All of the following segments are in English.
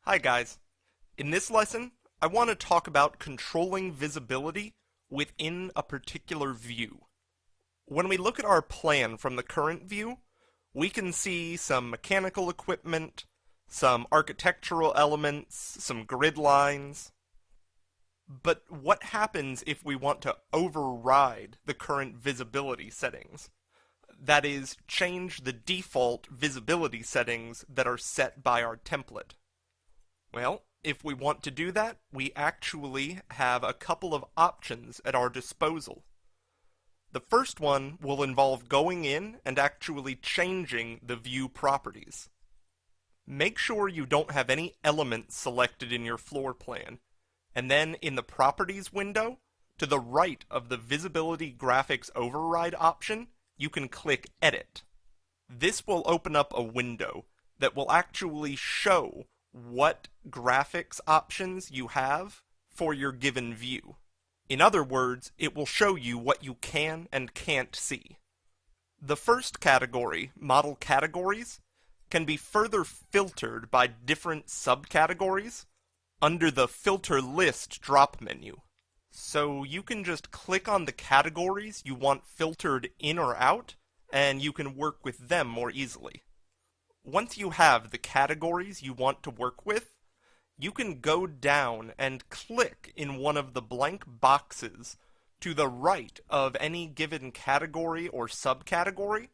Hi guys. In this lesson, I want to talk about controlling visibility within a particular view. When we look at our plan from the current view, we can see some mechanical equipment, some architectural elements, some grid lines. But what happens if we want to override the current visibility settings? That is, change the default visibility settings that are set by our template. Well, if we want to do that, we actually have a couple of options at our disposal. The first one will involve going in and actually changing the view properties. Make sure you don't have any elements selected in your floor plan, and then in the Properties window, to the right of the Visibility Graphics Override option, you can click Edit. This will open up a window that will actually show what graphics options you have for your given view. In other words, it will show you what you can and can't see. The first category, Model Categories, can be further filtered by different subcategories under the Filter List drop menu. So you can just click on the categories you want filtered in or out, and you can work with them more easily. Once you have the categories you want to work with, you can go down and click in one of the blank boxes to the right of any given category or subcategory,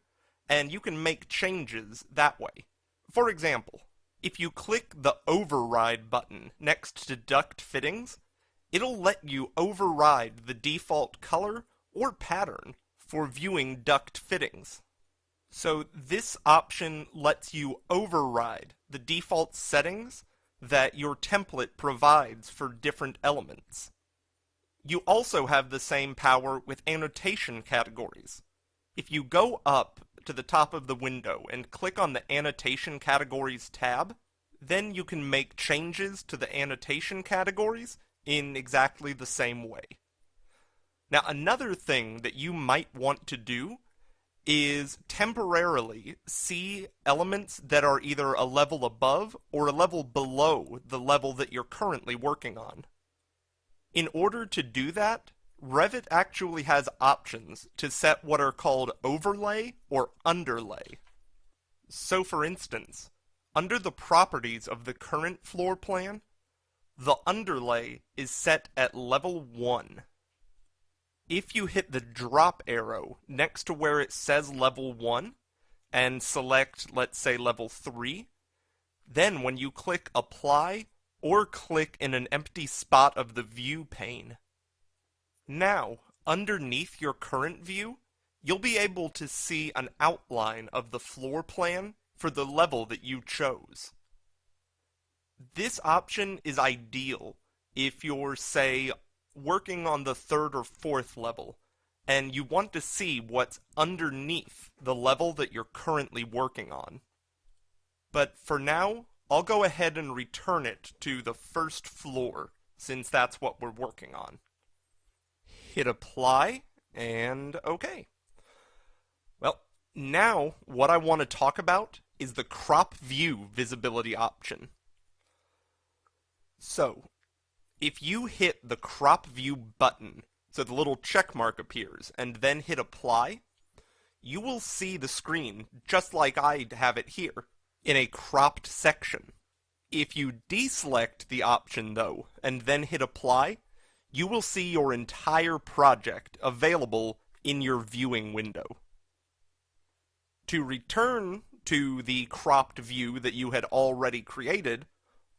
and you can make changes that way. For example, if you click the Override button next to Duct Fittings, it'll let you override the default color or pattern for viewing duct fittings. So this option lets you override the default settings that your template provides for different elements. You also have the same power with annotation categories. If you go up to the top of the window and click on the Annotation Categories tab, then you can make changes to the annotation categories in exactly the same way. Now, another thing that you might want to do is temporarily see elements that are either a level above or a level below the level that you're currently working on. In order to do that, Revit actually has options to set what are called overlay or underlay. So for instance, under the properties of the current floor plan, the underlay is set at level 1. If you hit the drop arrow next to where it says level 1 and select, let's say, level 3, then when you click Apply or click in an empty spot of the view pane, now, underneath your current view, you'll be able to see an outline of the floor plan for the level that you chose. This option is ideal if you're, say, working on the 3rd or 4th level, and you want to see what's underneath the level that you're currently working on. But for now, I'll go ahead and return it to the 1st floor, since that's what we're working on. Hit Apply, and OK. Well, now what I want to talk about is the Crop View visibility option. So, if you hit the Crop View button, so the little check mark appears, and then hit Apply, you will see the screen just like I have it here, in a cropped section. If you deselect the option, though, and then hit Apply, you will see your entire project available in your viewing window. To return to the cropped view that you had already created,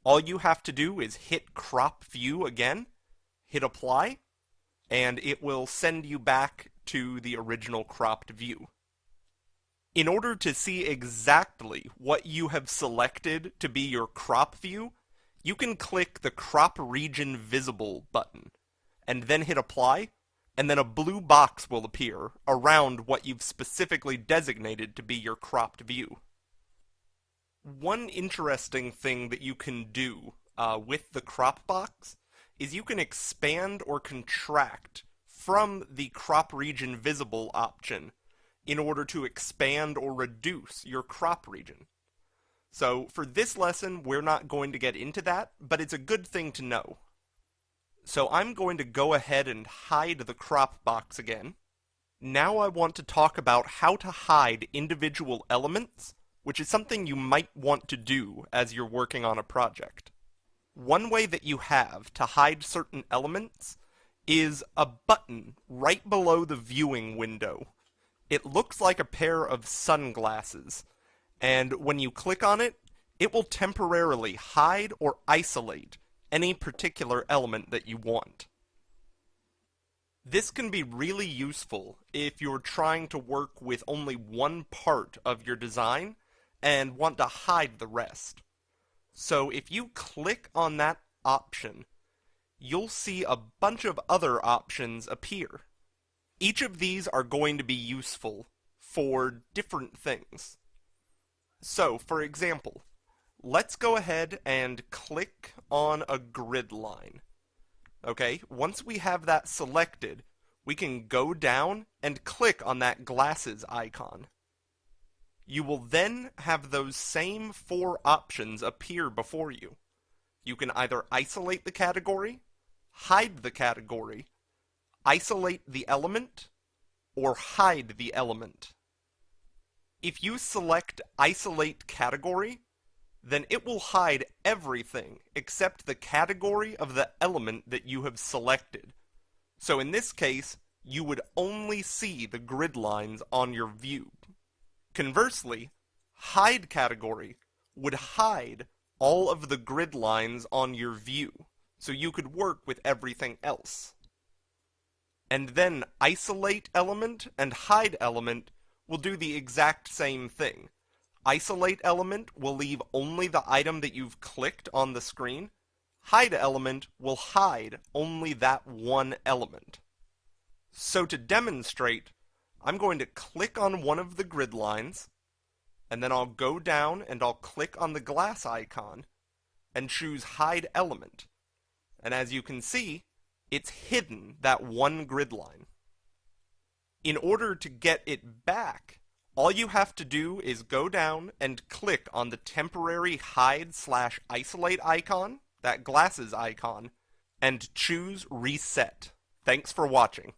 all you have to do is hit Crop View again, hit Apply, and it will send you back to the original cropped view. In order to see exactly what you have selected to be your crop view, you can click the Crop Region Visible button, and then hit Apply, and then a blue box will appear around what you've specifically designated to be your cropped view. One interesting thing that you can do with the crop box is you can expand or contract from the Crop Region Visible option in order to expand or reduce your crop region. So for this lesson, we're not going to get into that, but it's a good thing to know. So I'm going to go ahead and hide the crop box again. Now I want to talk about how to hide individual elements, which is something you might want to do as you're working on a project. One way that you have to hide certain elements is a button right below the viewing window. It looks like a pair of sunglasses, and when you click on it, it will temporarily hide or isolate any particular element that you want. This can be really useful if you're trying to work with only one part of your design and want to hide the rest. So if you click on that option, you'll see a bunch of other options appear. Each of these are going to be useful for different things. So, for example, let's go ahead and click on a grid line. Okay, once we have that selected, we can go down and click on that glasses icon. You will then have those same 4 options appear before you. You can either isolate the category, hide the category, isolate the element, or hide the element. If you select Isolate Category, then it will hide everything except the category of the element that you have selected. So in this case, you would only see the grid lines on your view. Conversely, Hide Category would hide all of the grid lines on your view, so you could work with everything else. And then Isolate Element and Hide Element will do the exact same thing. Isolate Element will leave only the item that you've clicked on the screen. Hide Element will hide only that one element. So to demonstrate, I'm going to click on one of the grid lines, and then I'll go down and I'll click on the glass icon and choose Hide Element. And as you can see, it's hidden that one grid line. In order to get it back, all you have to do is go down and click on the temporary hide/isolate icon, that glasses icon, and choose Reset. Thanks for watching.